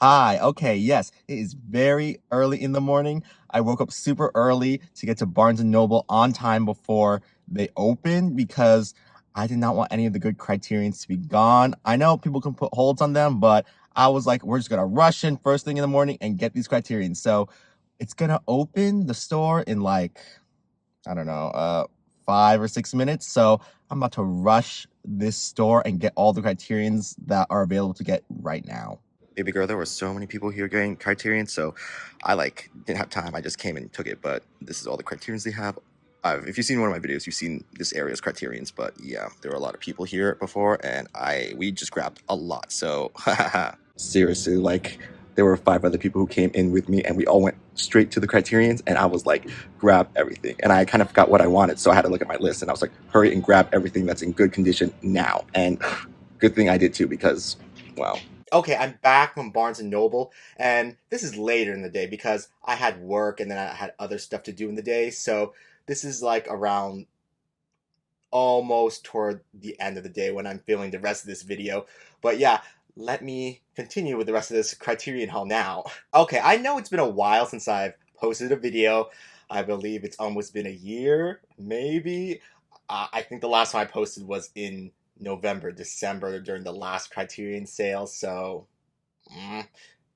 Hi, okay, yes, it is very early in the morning. I woke up super early to get to Barnes& and Noble on time before they open because I did not want any of the good Criterions to be gone. I know people can put holds on them, but I was like, we're just gonna rush in first thing in the morning and get these Criterions. So it's gonna open the store in like, I don't know, 5 or 6 minutes. So I'm about to rush this store and get all the Criterions that are available to get right now. Baby girl, there were so many people here getting Criterion, so I didn't have time. I just came and took it, but this is all the Criterions they have. If you've seen one of my videos, you've seen this area's Criterions, but yeah, there were a lot of people here before, and we just grabbed a lot. So seriously, like there were 5 other people who came in with me, and we all went straight to the Criterions, and I was like, grab everything, and I kind of forgot what I wanted, so I had to look at my list, and I was like, hurry and grab everything that's in good condition now, and good thing I did too because, wow. Okay, I'm back from Barnes& and Noble, and this is later in the day because I had work and then I had other stuff to do in the day. So this is like around almost toward the end of the day when I'm filming the rest of this video. But yeah, let me continue with the rest of this Criterion haul now. Okay, I know it's been a while since I've posted a video. I believe it's almost been a year, maybe. I think the last time I posted was in November, December during the last Criterion sale. So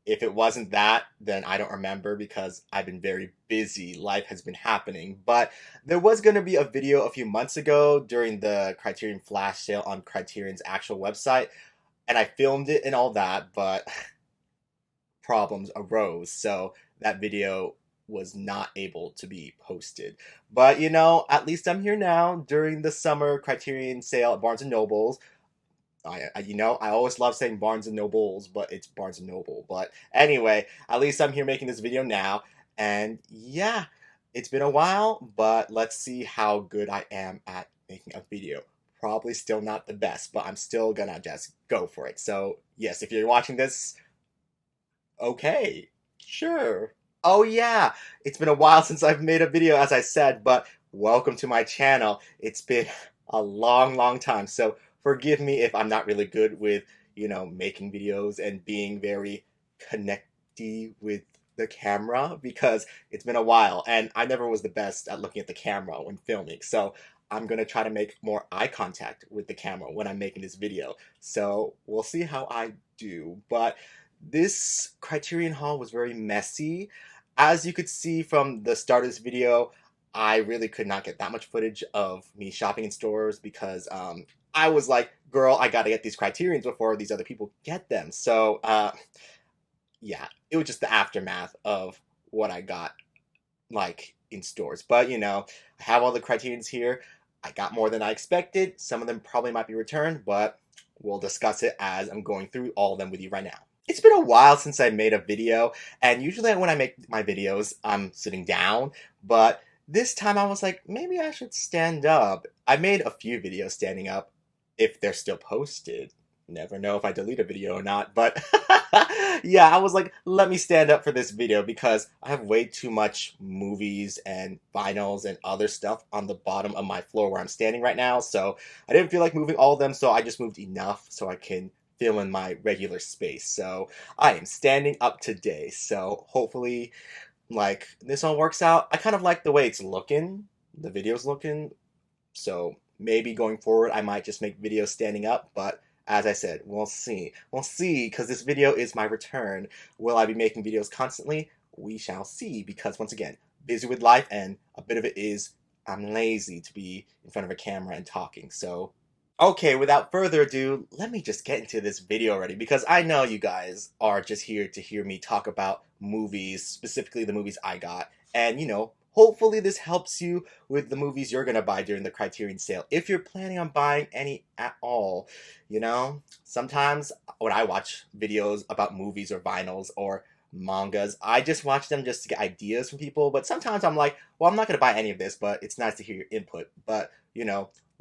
if it wasn't that, then I don't remember because I've been very busy. Life has been happening. But there was going to be a video a few months ago during the Criterion flash sale on Criterion's actual website. And I filmed it and all that, but problems arose. So that video was not able to be posted. But at least I'm here now during the summer Criterion sale at Barnes& and Nobles. I always love saying Barnes& and Nobles, but it's Barnes& and Noble. But anyway, at least I'm here making this video now. And yeah, it's been a while, but let's see how good I am at making a video. Probably still not the best, but I'm still gonna just go for it. So yes, if you're watching this, okay, sure. Oh yeah, it's been a while since I've made a video, as I said, but welcome to my channel. It's been a long, long time, so forgive me if I'm not really good with, making videos and being very connecty with the camera because it's been a while and I never was the best at looking at the camera when filming. So I'm gonna try to make more eye contact with the camera when I'm making this video. So we'll see how I do. But this Criterion haul was very messy. As you could see from the start of this video, I really could not get that much footage of me shopping in stores because I was like, girl, I gotta get these Criterions before these other people get them. So yeah, it was just the aftermath of what I got like in stores. But I have all the Criterions here. I got more than I expected. Some of them probably might be returned, but we'll discuss it as I'm going through all of them with you right now. It's been a while since I made a video, and usually when I make my videos, I'm sitting down, but this time I was like, maybe I should stand up. I made a few videos standing up if they're still posted. Never know if I delete a video or not, but yeah, I was like, let me stand up for this video because I have way too much movies and vinyls and other stuff on the bottom of my floor where I'm standing right now, so I didn't feel like moving all of them, so I just moved enough so I can fill in my regular space. So I am standing up today, so hopefully like this all works out. I kind of like the way it's looking, the video's looking, so maybe going forward I might just make videos standing up, but as I said, we'll see. We'll see, because this video is my return. Will I be making videos constantly? We shall see, because once again, busy with life, and a bit of it is I'm lazy to be in front of a camera and talking, so okay, without further ado, let me just get into this video already because I know you guys are just here to hear me talk about movies, specifically the movies I got. And hopefully this helps you with the movies you're going to buy during the Criterion sale. If you're planning on buying any at all, sometimes when I watch videos about movies or vinyls or mangas, I just watch them just to get ideas from people. But sometimes I'm like, well, I'm not going to buy any of this, but it's nice to hear your input. But,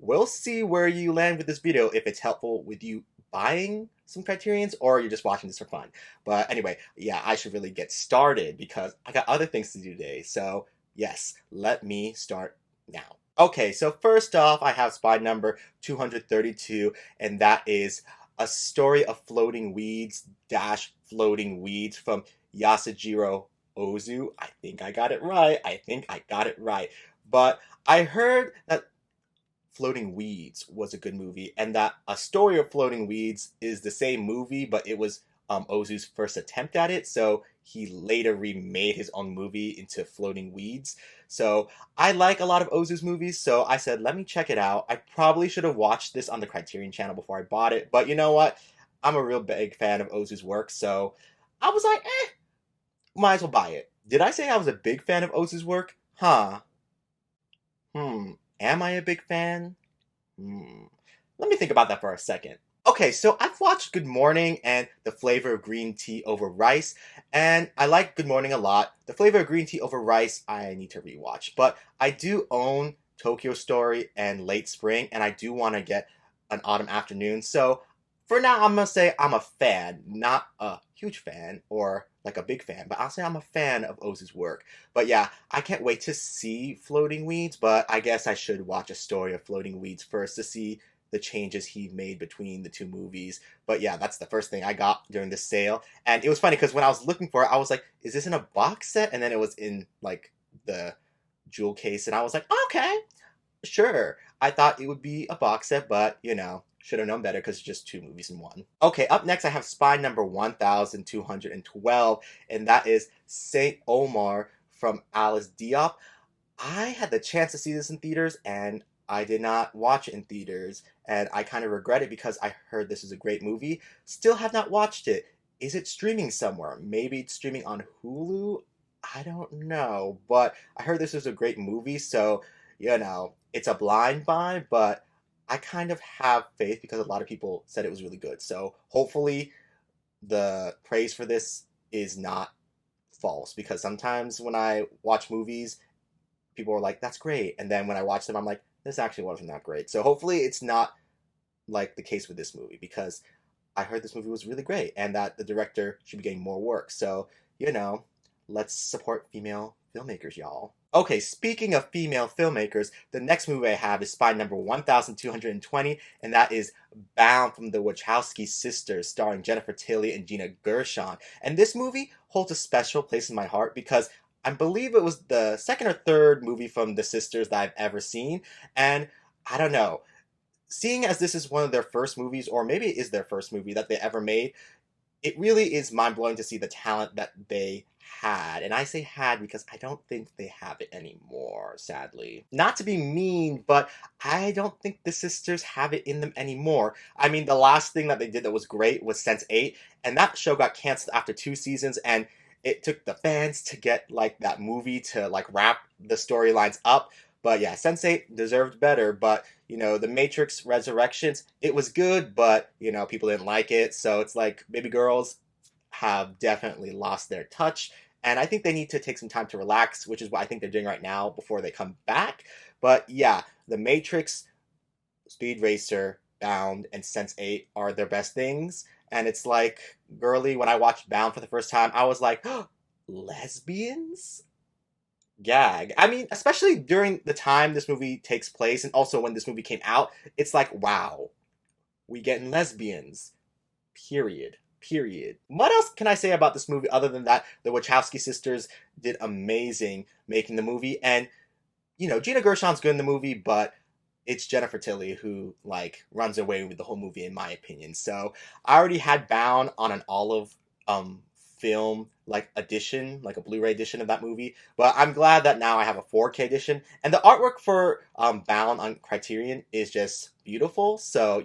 we'll see where you land with this video, if it's helpful with you buying some Criterions or you're just watching this for fun. But anyway, yeah, I should really get started because I got other things to do today. So yes, let me start now. Okay, so first off, I have spy number 232, and that is A Story of Floating Weeds dash Floating Weeds from Yasujiro Ozu. I think I got it right. I think I got it right. But I heard that Floating Weeds was a good movie, and that A Story of Floating Weeds is the same movie, but it was Ozu's first attempt at it, so he later remade his own movie into Floating Weeds. So I like a lot of Ozu's movies, so I said, let me check it out. I probably should have watched this on the Criterion channel before I bought it, but you know what? I'm a real big fan of Ozu's work, so I was like, might as well buy it. Did I say I was a big fan of Ozu's work? Huh. Am I a big fan? Hmm. Let me think about that for a second. Okay, so I've watched Good Morning and The Flavor of Green Tea Over Rice, and I like Good Morning a lot. The Flavor of Green Tea Over Rice, I need to rewatch, but I do own Tokyo Story and Late Spring, and I do want to get an Autumn Afternoon. So for now, I'm gonna say I'm a fan, not a huge fan or like a big fan, but I'll say I'm a fan of Ozu's work. But yeah, I can't wait to see Floating Weeds, but I guess I should watch A Story of Floating Weeds first to see the changes he made between the two movies. But yeah, that's the first thing I got during the sale. And it was funny because when I was looking for it, I was like, is this in a box set? And then it was in like the jewel case, and I was like, okay, sure. I thought it would be a box set, but should have known better because it's just two movies in one. Okay, up next I have Spy number 1212, and that is Saint Omar from Alice Diop. I had the chance to see this in theaters, and I did not watch it in theaters, and I kind of regret it because I heard this is a great movie. Still have not watched it. Is it streaming somewhere? Maybe it's streaming on Hulu? I don't know, but I heard this was a great movie, so it's a blind buy, but I kind of have faith because a lot of people said it was really good. So hopefully the praise for this is not false, because sometimes when I watch movies, people are like, that's great. And then when I watch them, I'm like, this actually wasn't that great. So hopefully it's not like the case with this movie, because I heard this movie was really great and that the director should be getting more work. So, let's support female filmmakers, y'all. Okay, speaking of female filmmakers, the next movie I have is Spy number 1220, and that is Bound from the Wachowski sisters, starring Jennifer Tilly and Gina Gershon. And this movie holds a special place in my heart because I believe it was the second or third movie from the sisters that I've ever seen. And I don't know, seeing as this is one of their first movies, or maybe it is their first movie that they ever made, it really is mind-blowing to see the talent that they had. And I say had because I don't think they have it anymore, sadly. Not to be mean, but I don't think the sisters have it in them anymore. I mean, the last thing that they did that was great was Sense8, and that show got canceled after 2 seasons, and it took the fans to get like that movie to like wrap the storylines up. But yeah, Sense8 deserved better, but The Matrix Resurrections, it was good, but people didn't like it. So it's like Baby Girls have definitely lost their touch, and I think they need to take some time to relax, which is what I think they're doing right now before they come back. But yeah, The Matrix, Speed Racer, Bound, and Sense8 are their best things. And it's like, girly, when I watched Bound for the first time, I was like, oh, lesbians? Gag. I mean, especially during the time this movie takes place, and also when this movie came out, it's like, wow, we getting lesbians. Period. Period. What else can I say about this movie other than that the Wachowski sisters did amazing making the movie? And, Gina Gershon's good in the movie, but it's Jennifer Tilly who, like, runs away with the whole movie, in my opinion. So I already had Bound on an olive film like edition, like a Blu-ray edition of that movie, but I'm glad that now I have a 4K edition, and the artwork for Bound on Criterion is just beautiful. So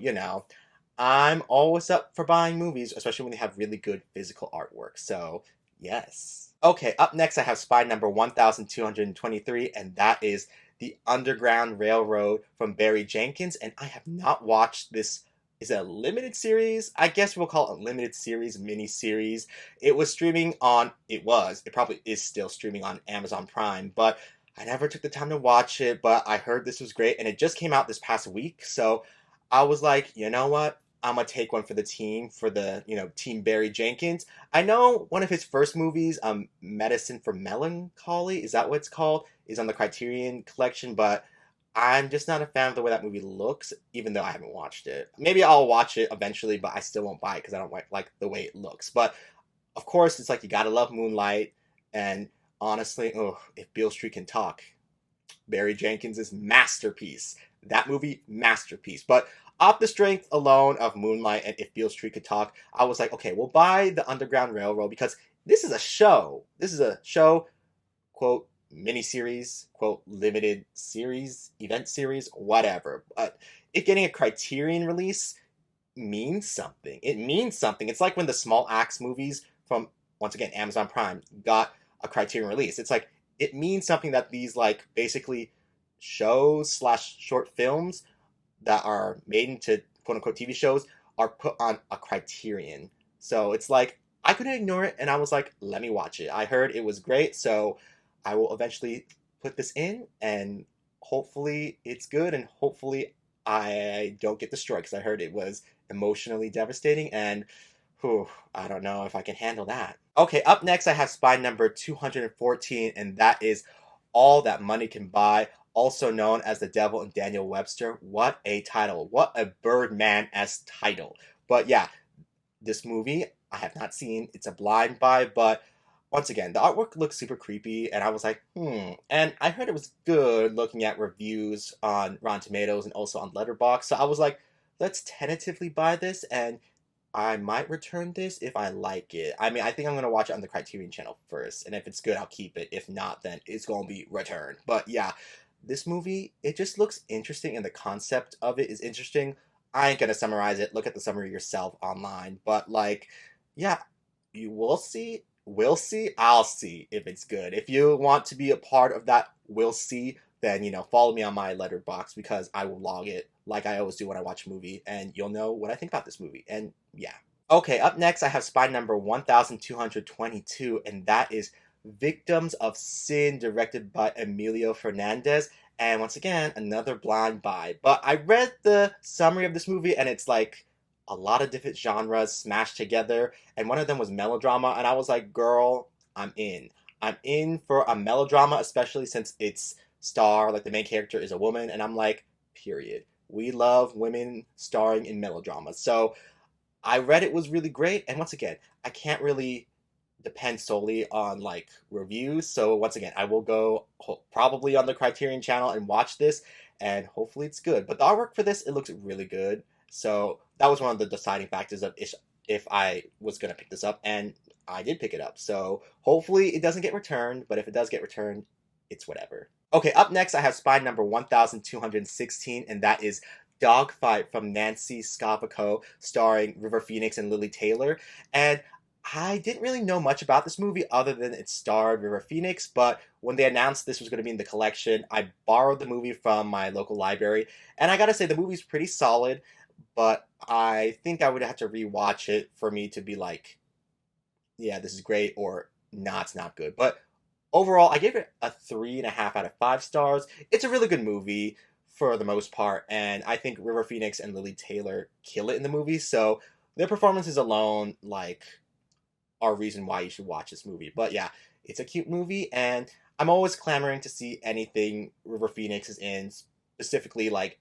I'm always up for buying movies, especially when they have really good physical artwork. So yes. Okay, up next I have Spy number 1223, and that is The Underground Railroad from Barry Jenkins, and I have not watched this. Is it a limited series? I guess we'll call it a limited series, mini-series. It probably is still streaming on Amazon Prime, but I never took the time to watch it, but I heard this was great, and it just came out this past week, so I was like, you know what? I'm gonna take one for the team, for the, Team Barry Jenkins. I know one of his first movies, Medicine for Melancholy, is that what it's called? Is on the Criterion collection, but I'm just not a fan of the way that movie looks, even though I haven't watched it. Maybe I'll watch it eventually, but I still won't buy it because I don't like the way it looks. But of course, it's like you gotta love Moonlight, and honestly, oh, if Beale Street can talk, Barry Jenkins' masterpiece. That movie, masterpiece. But off the strength alone of Moonlight and If Beale Street Could Talk, I was like, okay, we'll buy the Underground Railroad because this is a show. This is a show, quote, miniseries, quote, limited series, event series, whatever. But it getting a Criterion release means something. It means something. It's like when the Small Axe movies from, once again, Amazon Prime got a Criterion release. It's like, it means something that these, like, basically shows slash short films that are made into quote unquote TV shows are put on a Criterion. So it's like, I couldn't ignore it, and I was like, let me watch it. I heard it was great, so I will eventually put this in, and hopefully it's good, and hopefully I don't get destroyed because I heard it was emotionally devastating, and whew, I don't know if I can handle that. Okay, up next I have spy number 214, and that is All That Money Can Buy, also known as The Devil and Daniel Webster. What a title. What a Birdman-esque title. But yeah, this movie I have not seen. It's a blind buy, but once again, the artwork looks super creepy, and I was like, And I heard it was good looking at reviews on Rotten Tomatoes and also on Letterboxd. So I was like, let's tentatively buy this, and I might return this if I like it. I mean, I think I'm going to watch it on the Criterion channel first, and if it's good, I'll keep it. If not, then it's going to be returned. But yeah, this movie, it just looks interesting, and the concept of it is interesting. I ain't going to summarize it. Look at the summary yourself online. But, like, yeah, you will see. We'll see. I'll see if it's good. If you want to be a part of that, we'll see, then, follow me on my letterbox because I will log it like I always do when I watch a movie, and you'll know what I think about this movie. And yeah. Okay, up next, I have spy number 1222, and that is Victims of Sin, directed by Emilio Fernandez. And once again, another blind buy. But I read the summary of this movie, and it's like a lot of different genres smashed together. And one of them was melodrama. And I was like, girl, I'm in. I'm in for a melodrama, especially since its star, like the main character, is a woman. And I'm like, period. We love women starring in melodramas. So I read it was really great, and once again, I can't really depend solely on like reviews. So once again, I will go probably on the Criterion channel and watch this, and hopefully it's good. But the artwork for this, it looks really good. So that was one of the deciding factors of if I was gonna pick this up, and I did pick it up. So hopefully it doesn't get returned, but if it does get returned, it's whatever. Okay, up next I have spy number 1216, and that is Dogfight from Nancy Scavico, starring River Phoenix and Lily Taylor. And I didn't really know much about this movie other than it starred River Phoenix, but when they announced this was going to be in the collection, I borrowed the movie from my local library. And I gotta say, the movie's pretty solid, but I think I would have to rewatch it for me to be like, yeah, this is great, or nah, it's not good. But overall, I gave it a 3.5 out of 5 stars. It's a really good movie for the most part, and I think River Phoenix and Lily Taylor kill it in the movie. So their performances alone, like, are a reason why you should watch this movie. But yeah, it's a cute movie, and I'm always clamoring to see anything River Phoenix is in, specifically like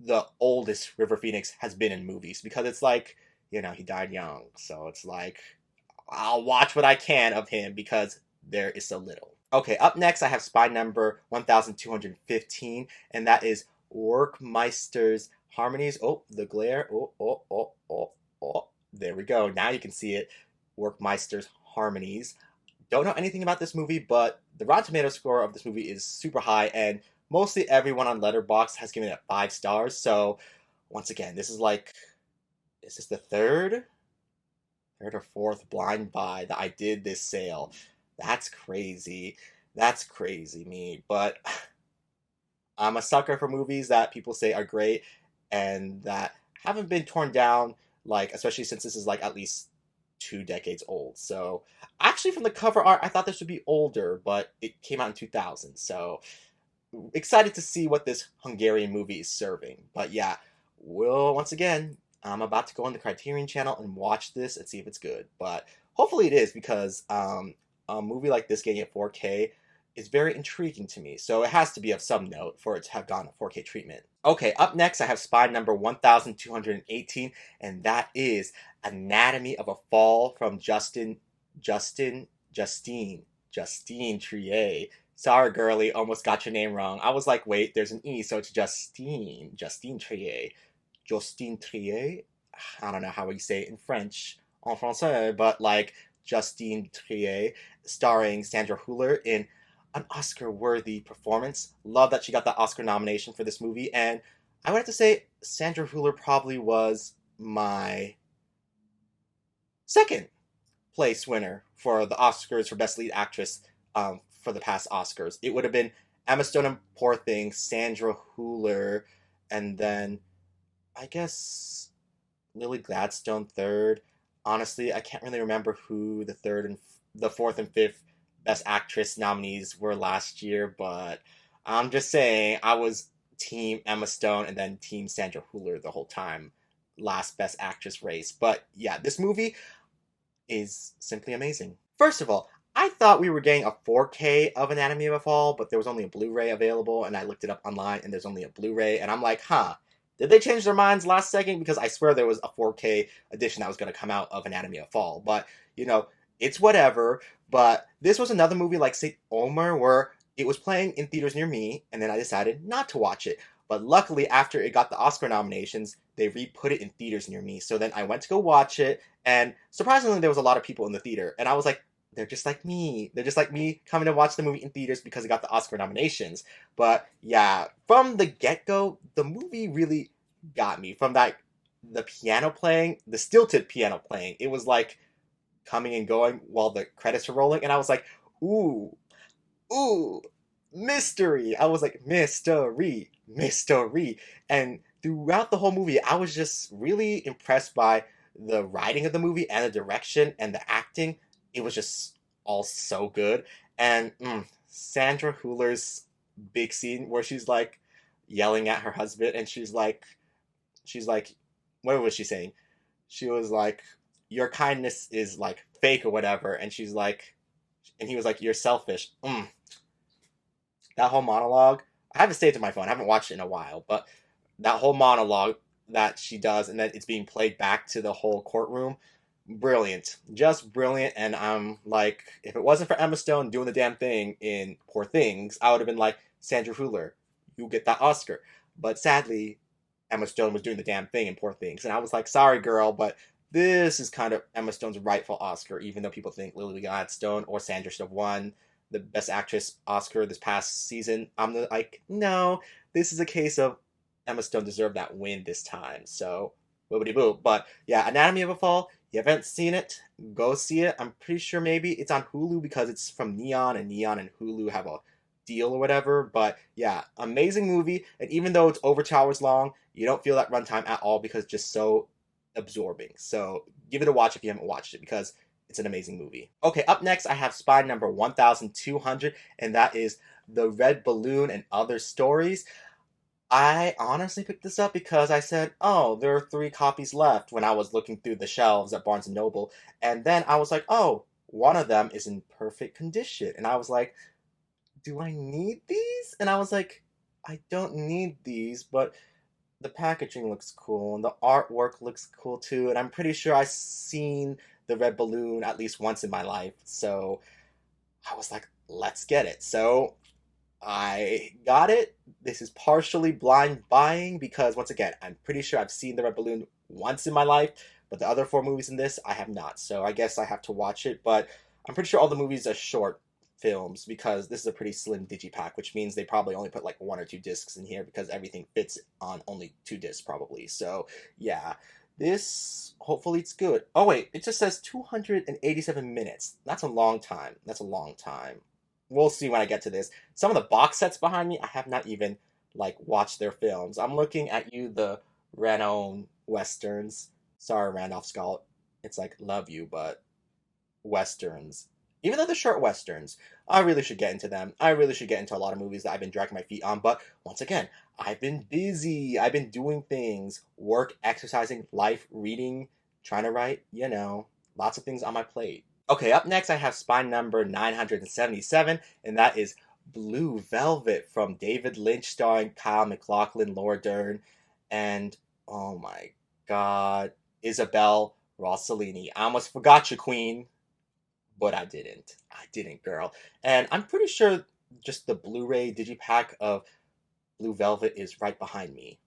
the oldest River Phoenix has been in movies, because it's like, he died young, so it's like I'll watch what I can of him because there is so little. Okay, up next I have spy number 1215, and that is Workmeister's Harmonies. Oh, the glare. Oh. There we go. Now you can see it. Workmeister's Harmonies. Don't know anything about this movie, but the Rotten Tomatoes score of this movie is super high, and mostly everyone on Letterboxd has given it 5 stars. So, once again, this is the third or fourth blind buy that I did this sale. That's crazy. That's crazy, me. But I'm a sucker for movies that people say are great and that haven't been torn down, like, especially since this is like at least 2 decades old. So, actually, from the cover art, I thought this would be older, but it came out in 2000. So, excited to see what this Hungarian movie is serving. But yeah, once again, I'm about to go on the Criterion channel and watch this and see if it's good. But hopefully it is, because a movie like this getting at 4K is very intriguing to me, so it has to be of some note for it to have gotten a 4K treatment. Okay, up next I have spy number 1218, and that is Anatomy of a Fall from Justine Triet. Sorry, girly, almost got your name wrong. I was like, wait, there's an E, so it's Justine Triet. Justine Triet? I don't know how we say it in French, en français, but like Justine Triet, starring Sandra Hüller in an Oscar-worthy performance. Love that she got the Oscar nomination for this movie, and I would have to say Sandra Hüller probably was my second place winner for the Oscars for Best Lead Actress for the past Oscars. It would have been Emma Stone in Poor Things, Sandra Hüller, and then I guess Lily Gladstone third. Honestly, I can't really remember who the fourth and fifth Best Actress nominees were last year, but I'm just saying I was Team Emma Stone and then Team Sandra Hüller the whole time. Last Best Actress race. But yeah, this movie is simply amazing. First of all, I thought we were getting a 4K of Anatomy of a Fall, but there was only a Blu-ray available, and I looked it up online, and there's only a Blu-ray, and I'm like, huh, did they change their minds last second? Because I swear there was a 4K edition that was going to come out of Anatomy of a Fall. But, it's whatever. But this was another movie like, say, Omar, where it was playing in theaters near me, and then I decided not to watch it. But luckily, after it got the Oscar nominations, they re-put it in theaters near me. So then I went to go watch it, and surprisingly, there was a lot of people in the theater. And I was like, they're just like me. They're just like me coming to watch the movie in theaters because it got the Oscar nominations. But yeah, from the get-go, the movie really got me. From the piano playing, the stilted piano playing, it was like coming and going while the credits were rolling. And I was like, ooh, mystery. I was like, mystery. And throughout the whole movie, I was just really impressed by the writing of the movie and the direction and the acting. It was just all so good. And Sandra Hüller's big scene where she's like yelling at her husband, and she's like, what was she saying? She was like, your kindness is like fake or whatever. And she's like, and he was like, you're selfish. That whole monologue, I haven't saved it to my phone. I haven't watched it in a while, but that whole monologue that she does, and then it's being played back to the whole courtroom, brilliant, just brilliant. And I'm like, if it wasn't for Emma Stone doing the damn thing in Poor Things, I would have been like, Sandra Hüller, you get that Oscar. But sadly, Emma Stone was doing the damn thing in Poor Things, and I was like, sorry, girl, but this is kind of Emma Stone's rightful Oscar, even though people think Lily Gladstone or Sandra should have won the Best Actress Oscar this past season. I'm like, no, this is a case of Emma Stone deserved that win this time. So, boobity boo. But yeah, Anatomy of a Fall, you haven't seen it, go see it. I'm pretty sure maybe it's on Hulu because it's from Neon, and Neon and Hulu have a deal or whatever. But yeah, amazing movie. And even though it's over 2 hours long, you don't feel that runtime at all because it's just so absorbing. So give it a watch if you haven't watched it, because it's an amazing movie. Okay, up next I have spy number 1200, and that is The Red Balloon and Other Stories. I honestly picked this up because I said, oh, there are 3 copies left when I was looking through the shelves at Barnes & Noble. And then I was like, oh, one of them is in perfect condition. And I was like, do I need these? And I was like, I don't need these, but the packaging looks cool and the artwork looks cool too. And I'm pretty sure I've seen The Red Balloon at least once in my life. So I was like, let's get it. So I got it. This is partially blind buying because, once again, I'm pretty sure I've seen The Red Balloon once in my life, but the other 4 movies in this, I have not. So I guess I have to watch it, but I'm pretty sure all the movies are short films because this is a pretty slim digipack, which means they probably only put like 1 or 2 discs in here because everything fits on only 2 discs probably. So yeah, this, hopefully it's good. Oh wait, it just says 287 minutes. That's a long time. We'll see when I get to this. Some of the box sets behind me, I have not even like watched their films. I'm looking at you, the Renault Westerns. Sorry, Randolph Scott. It's like, love you, but Westerns. Even though they're short Westerns, I really should get into them. I really should get into a lot of movies that I've been dragging my feet on. But once again, I've been busy. I've been doing things. Work, exercising, life, reading, trying to write, lots of things on my plate. Okay, up next I have spy number 977, and that is Blue Velvet from David Lynch, starring Kyle MacLachlan, Laura Dern, and oh my god, Isabel Rossellini. I almost forgot you, Queen, but I didn't. I didn't, girl. And I'm pretty sure just the Blu-ray digipack of Blue Velvet is right behind me.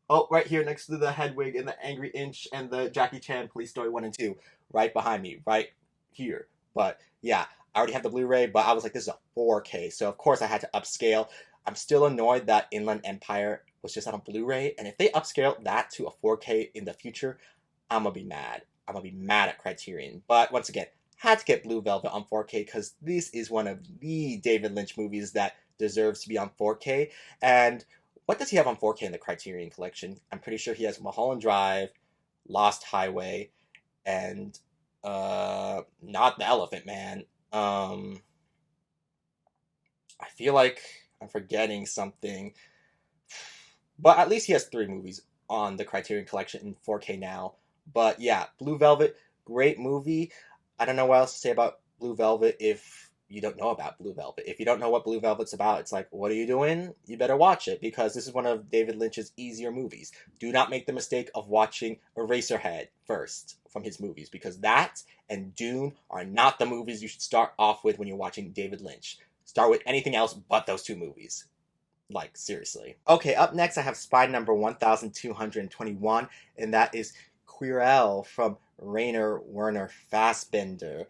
Oh, right here next to the Hedwig and the Angry Inch and the Jackie Chan Police Story 1 and 2. Right behind me, right here. But yeah, I already have the Blu-ray, but I was like, this is a 4K. So of course I had to upscale. I'm still annoyed that Inland Empire was just on a Blu-ray. And if they upscale that to a 4K in the future, I'm gonna be mad. I'm gonna be mad at Criterion. But once again, had to get Blue Velvet on 4K because this is one of the David Lynch movies that deserves to be on 4K. And what does he have on 4K in the Criterion collection? I'm pretty sure he has Mulholland Drive, Lost Highway, and not The Elephant Man. I feel like I'm forgetting something, but at least he has 3 movies on the Criterion collection in 4K now. But yeah, Blue Velvet, great movie. I don't know what else to say about Blue Velvet if you don't know about Blue Velvet. If you don't know what Blue Velvet's about, it's like, what are you doing? You better watch it because this is one of David Lynch's easier movies. Do not make the mistake of watching Eraserhead first from his movies because that and Dune are not the movies you should start off with when you're watching David Lynch. Start with anything else but those 2 movies. Like, seriously. Okay, up next I have spy number 1221, and that is Querel from Rainer Werner Fassbinder.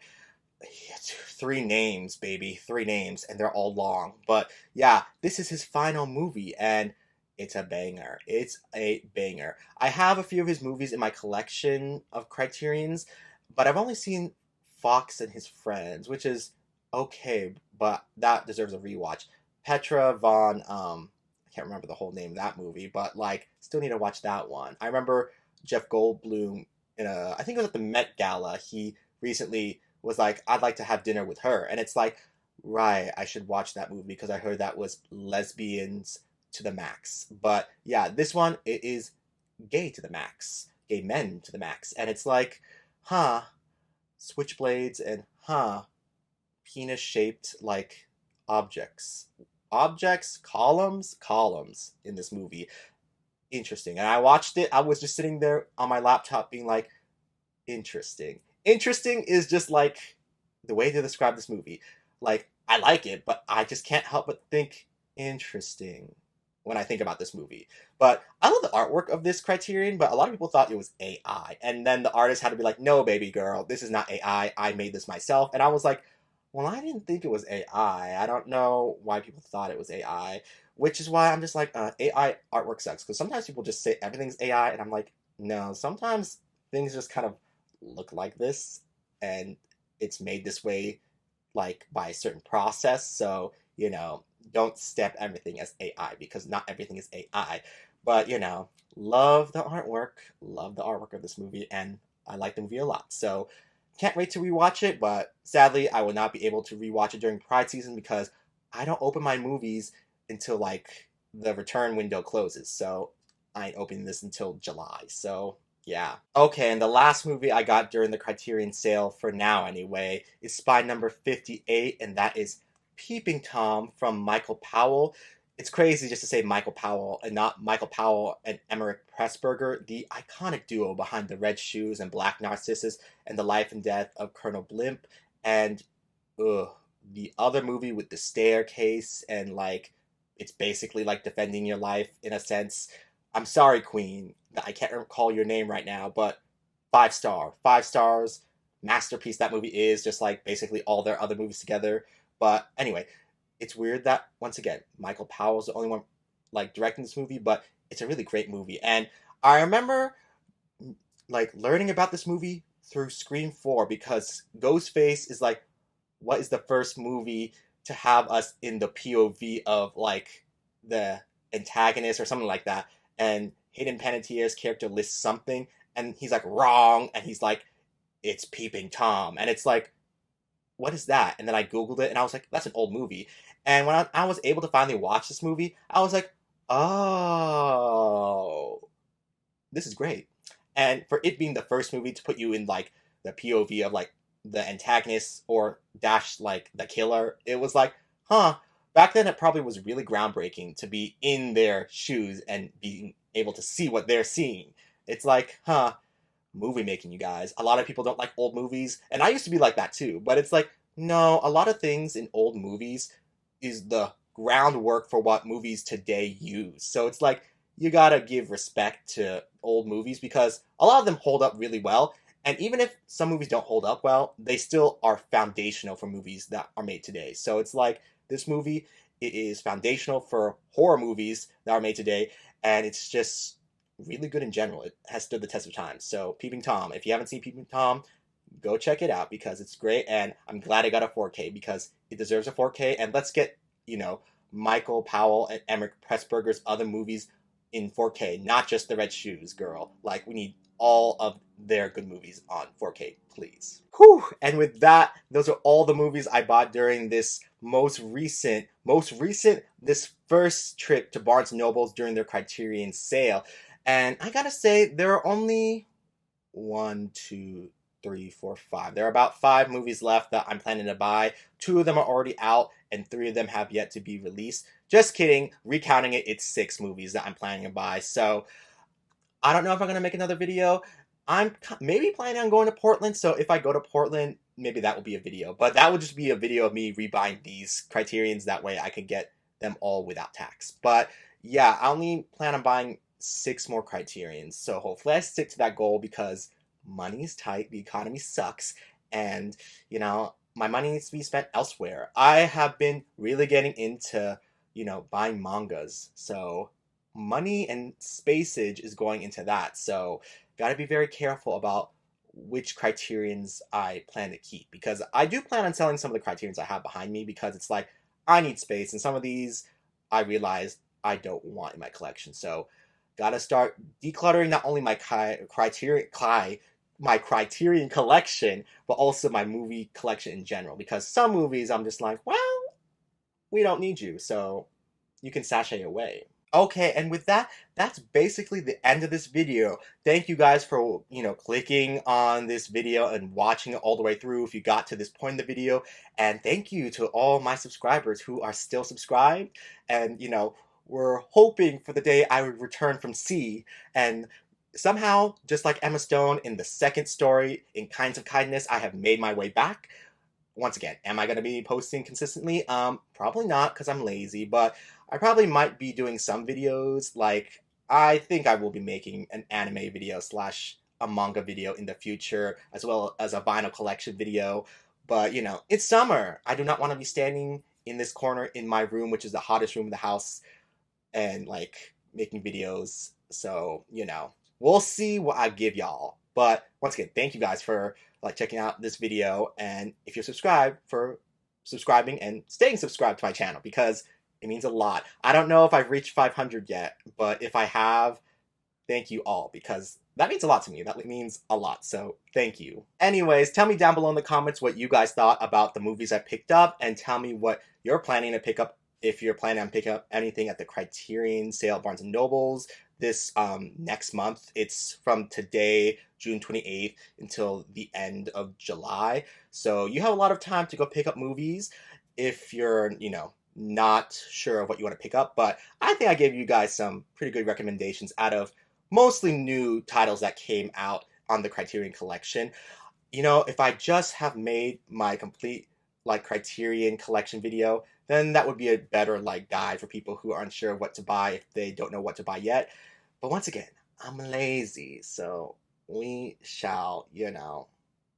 3 names, baby. 3 names, and they're all long. But yeah, this is his final movie, and it's a banger. It's a banger. I have a few of his movies in my collection of Criterions, but I've only seen Fox and His Friends, which is okay, but that deserves a rewatch. Petra von I can't remember the whole name of that movie, but like still need to watch that one. I remember Jeff Goldblum in a I think it was at the Met Gala. He recently was like, I'd like to have dinner with her. And it's like, right, I should watch that movie because I heard that was lesbians to the max. But yeah, this one it is gay to the max. Gay men to the max. And it's like, huh, switchblades and penis shaped like objects. Objects, columns in this movie. Interesting. And I watched it. I was just sitting there on my laptop being like, interesting. Interesting is just like the way to describe this movie. Like, I like it, but I just can't help but think interesting when I think about this movie. But I love the artwork of this Criterion, but a lot of people thought it was AI. And then the artist had to be like, no, baby girl, this is not AI. I made this myself. And I was like, well, I didn't think it was AI. I don't know why people thought it was AI, which is why I'm just like, AI artwork sucks. Because sometimes people just say everything's AI, and I'm like, no, sometimes things just kind of look like this, and it's made this way, like, by a certain process. So, don't step everything as AI, because not everything is AI. But, love the artwork of this movie, and I like the movie a lot. So, can't wait to rewatch it, but sadly, I will not be able to rewatch it during Pride season because I don't open my movies until like the return window closes. So I ain't opening this until July. So yeah. Okay, and the last movie I got during the Criterion sale, for now anyway, is Spy Number 58, and that is Peeping Tom from Michael Powell. It's crazy just to say Michael Powell and not Michael Powell and Emmerich Pressburger, the iconic duo behind The Red Shoes and Black Narcissus and The Life and Death of Colonel Blimp, and the other movie with the staircase, and like it's basically like defending your life in a sense. I'm sorry, Queen, I can't recall your name right now, but 5 star, 5 stars, masterpiece that movie is, just like basically all their other movies together. But anyway, it's weird that once again Michael Powell's the only one like directing this movie, but it's a really great movie. And I remember like learning about this movie through Scream 4 because Ghostface is like, what is the first movie to have us in the POV of like the antagonist or something like that? And Hayden Panettiere's character lists something, and he's like wrong, and he's like, it's Peeping Tom, and it's like, what is that? And then I googled it, and I was like, that's an old movie. And when I was able to finally watch this movie, I was like, oh, this is great. And for it being the first movie to put you in like the POV of like the antagonist or dash like the killer, it was like, huh, back then it probably was really groundbreaking to be in their shoes and being able to see what they're seeing. It's like, huh, movie making, you guys. A lot of people don't like old movies, and I used to be like that too. But it's like, no, a lot of things in old movies is the groundwork for what movies today use. So it's like you gotta give respect to old movies because a lot of them hold up really well. And even if some movies don't hold up well, they still are foundational for movies that are made today. So it's like this movie, it is foundational for horror movies that are made today, and it's just really good in general. It has stood the test of time. So Peeping Tom, if you haven't seen Peeping Tom, go check it out because it's great, and I'm glad I got a 4K because it deserves a 4K. And let's get, you know, Michael Powell and Emmerich Pressburger's other movies in 4K, not just The Red Shoes Girl. Like, we need all of their good movies on 4K, please. Whew. And with that, those are all the movies I bought during this this first trip to Barnes& Nobles during their Criterion sale. And I gotta say, there are only one, two, three, four, five. There are about 5 movies left that I'm planning to buy. 2 of them are already out, and 3 of them have yet to be released. Just kidding. Recounting it, it's 6 movies that I'm planning to buy. So I don't know if I'm gonna make another video. I'm maybe planning on going to Portland. So if I go to Portland, maybe that will be a video. But that will just be a video of me rebuying these Criterions. That way I can get them all without tax. But yeah, I only plan on buying 6 more Criterions. So hopefully I stick to that goal because money is tight, the economy sucks, and you know, my money needs to be spent elsewhere. I have been really getting into, you know, buying mangas. So money and spacage is going into that. So gotta be very careful about which Criterions I plan to keep because I do plan on selling some of the Criterions I have behind me because it's like I need space, and some of these I realized I don't want in my collection. So gotta start decluttering not only my Criterion collection, but also my movie collection in general. Because some movies I'm just like, well, we don't need you, so you can sashay away. Okay, and with that, that's basically the end of this video. Thank you guys for, you know, clicking on this video and watching it all the way through if you got to this point in the video. And thank you to all my subscribers who are still subscribed. And, you know, we're hoping for the day I would return from sea. And somehow, just like Emma Stone in the second story in Kinds of Kindness, I have made my way back. Once again, am I going to be posting consistently? Probably not because I'm lazy, but I probably might be doing some videos. Like, I think I will be making an anime video slash a manga video in the future, as well as a vinyl collection video. But, you know, it's summer. I do not want to be standing in this corner in my room, which is the hottest room in the house, and, like, making videos. So, you know, we'll see what I give y'all. But once again, thank you guys for like checking out this video, and if you're subscribed, for subscribing and staying subscribed to my channel because it means a lot. I don't know if I've reached 500 yet, but if I have, thank you all because that means a lot to me. That means a lot, so thank you. Anyways, tell me down below in the comments what you guys thought about the movies I picked up, and tell me what you're planning to pick up if you're planning on picking up anything at the Criterion sale at Barnes& Nobles this next month. It's from today, June 28th, until the end of July. So you have a lot of time to go pick up movies if you're, you know, not sure of what you want to pick up. But I think I gave you guys some pretty good recommendations out of mostly new titles that came out on the Criterion collection. You know, if I just have made my complete like Criterion collection video, then that would be a better like guide for people who aren't sure what to buy if they don't know what to buy yet. But once again, I'm lazy, so we shall, you know,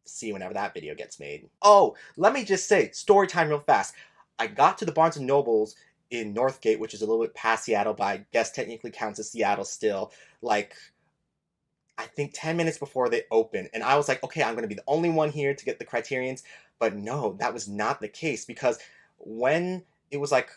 see whenever that video gets made. Oh, let me just say, story time real fast. I got to the Barnes & Nobles in Northgate, which is a little bit past Seattle, but I guess technically counts as Seattle still, like, I think 10 minutes before they open. And I was like, okay, I'm going to be the only one here to get the Criterions. But no, that was not the case because when it was like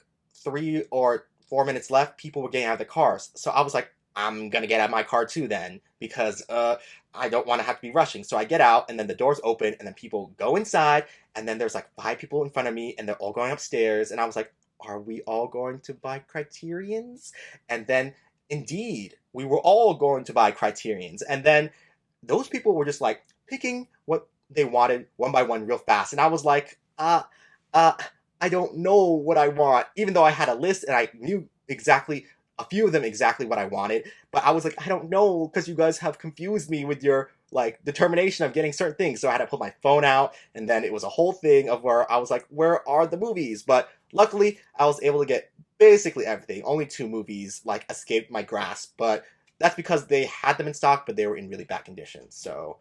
3 or 4 minutes left, people were getting out of the cars. So I was like, I'm gonna get out of my car too then because I don't want to have to be rushing. So I get out and then the doors open and then people go inside and then there's like 5 people in front of me and they're all going upstairs and I was like, are we all going to buy Criterions? And then indeed, we were all going to buy Criterions. And then those people were just like picking what they wanted one by one real fast. And I was like, I don't know what I want, even though I had a list and I knew exactly a few of them exactly what I wanted. But I was like, I don't know because you guys have confused me with your like determination of getting certain things. So I had to put my phone out, and then it was a whole thing of where I was like, where are the movies? But luckily, I was able to get basically everything. Only two movies like escaped my grasp, but that's because they had them in stock, but they were in really bad condition. So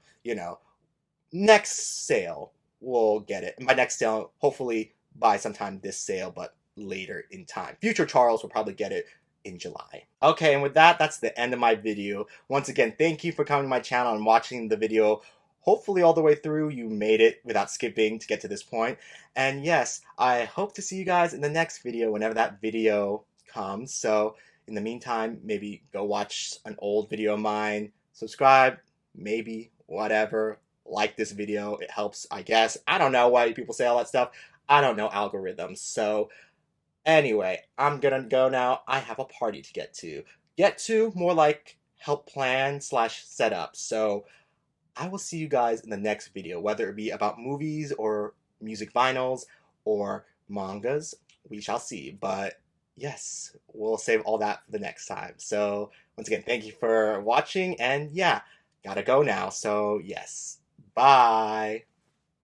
next sale we'll get it. My next sale, hopefully by sometime this sale, but later in time. Future Charles will probably get it in July. Okay, and with that, that's the end of my video. Once again, thank you for coming to my channel and watching the video. Hopefully all the way through you made it without skipping to get to this point. And yes, I hope to see you guys in the next video whenever that video comes. So in the meantime, maybe go watch an old video of mine, subscribe, maybe, whatever. Like this video, it helps, I guess. I don't know why people say all that stuff. I don't know algorithms. So anyway, I'm gonna go now. I have a party to get to. Get to, more like help plan slash set up. So I will see you guys in the next video, whether it be about movies or music vinyls or mangas. We shall see. But yes, we'll save all that for the next time. So once again, thank you for watching, and yeah, gotta go now. So yes, bye.